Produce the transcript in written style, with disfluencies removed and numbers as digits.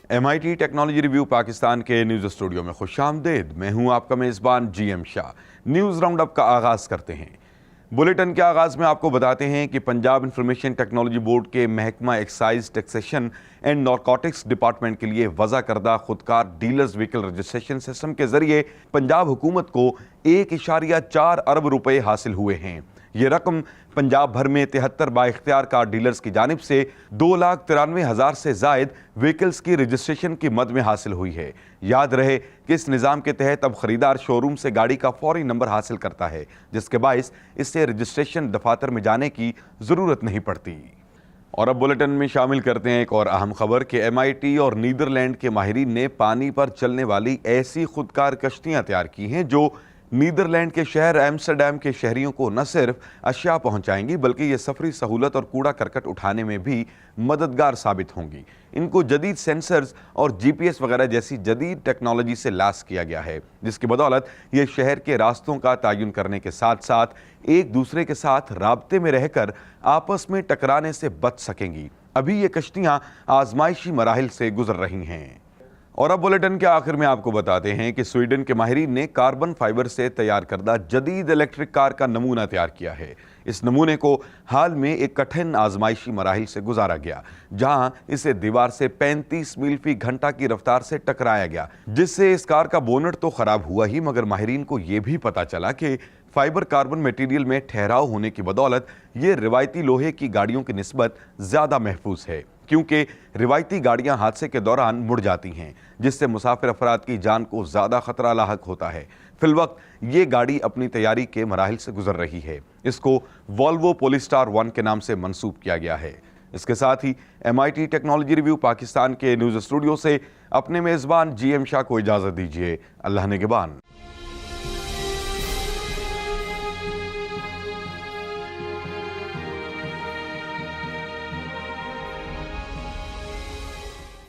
MIT technology review Pakistan के news studio में खुशामदीद। मैं हूं आपका मेज़बान GM Shah. News round up का आगाज़ करते हैं। बुलेटिन के आगाज़ में आपको बताते हैं कि पंजाब इंफॉर्मेशन टेक्नोलॉजी बोर्ड के महकमा excise taxation and narcotics department के लिए वज़ा करदा खुदकार डीलर्स व्हीकल रजिस्ट्रेशन सिस्टम के ज़रिए पंजाब हुकूमत को 1.4 अरब रुपए हासिल हुए हैं। ये रकम पंजाब भर में 73 बाइख्तियार कार डीलर्स की जानिब से 2,93,000 से जायद व्हीकल्स की रजिस्ट्रेशन की मद में हासिल हुई है। याद रहे कि इस निज़ाम के तहत अब खरीदार शोरूम से गाड़ी का फौरी नंबर हासिल करता है, जिसके बाइस इससे रजिस्ट्रेशन दफातर में जाने की ज़रूरत नहीं पड़ती। और अब बुलेटिन में शामिल करते हैं एक और अहम खबर कि MIT और नीदरलैंड के माहिरीन ने पानी पर चलने वाली ऐसी खुदकार कश्तियाँ तैयार की हैं जो नीदरलैंड के शहर एम्स्टरडैम के शहरियों को न सिर्फ अशिया पहुंचाएंगी बल्कि ये सफरी सहूलत और कूड़ा करकट उठाने में भी मददगार साबित होंगी। इनको जदीद सेंसर्स और GPS वगैरह जैसी जदीद टेक्नोलॉजी से लैस किया गया है, जिसकी बदौलत ये शहर के रास्तों का तयन करने के साथ साथ एक दूसरे के साथ राब्ते में रहकर आपस में टकराने से बच सकेंगी। अभी ये कश्तियाँ आजमाइशी मराहिल से गुजर रही हैं। और अब बुलेटिन के आखिर में आपको बताते हैं कि स्वीडन के माहिरीन ने कार्बन फाइबर से तैयार करदा जदीद इलेक्ट्रिक कार का नमूना तैयार किया है। इस नमूने को हाल में एक कठिन आजमाइशी मराहिल से गुजारा गया, जहां इसे दीवार से 35 मील फी घंटा की रफ्तार से टकराया गया, जिससे इस कार का बोनट तो खराब हुआ ही, मगर माहिरीन को यह भी पता चला कि फाइबर कार्बन मटेरियल में ठहराव होने की बदौलत ये रिवायती लोहे की गाड़ियों की निस्बत ज़्यादा महफूज है, क्योंकि रिवायती गाड़ियां हादसे के दौरान मुड़ जाती हैं, जिससे मुसाफिर अफराद की जान को ज़्यादा खतरा लाहक होता है। फिलवक्त ये गाड़ी अपनी तैयारी के मराहिल से गुजर रही है। इसको वॉल्वो पोलिस्टार 1 के नाम से मंसूब किया गया है। इसके साथ ही MIT टेक्नोलॉजी रिव्यू पाकिस्तान के न्यूज़ स्टूडियो से अपने मेज़बान GM शाह को इजाज़त दीजिए। अल्लाह निगहबान।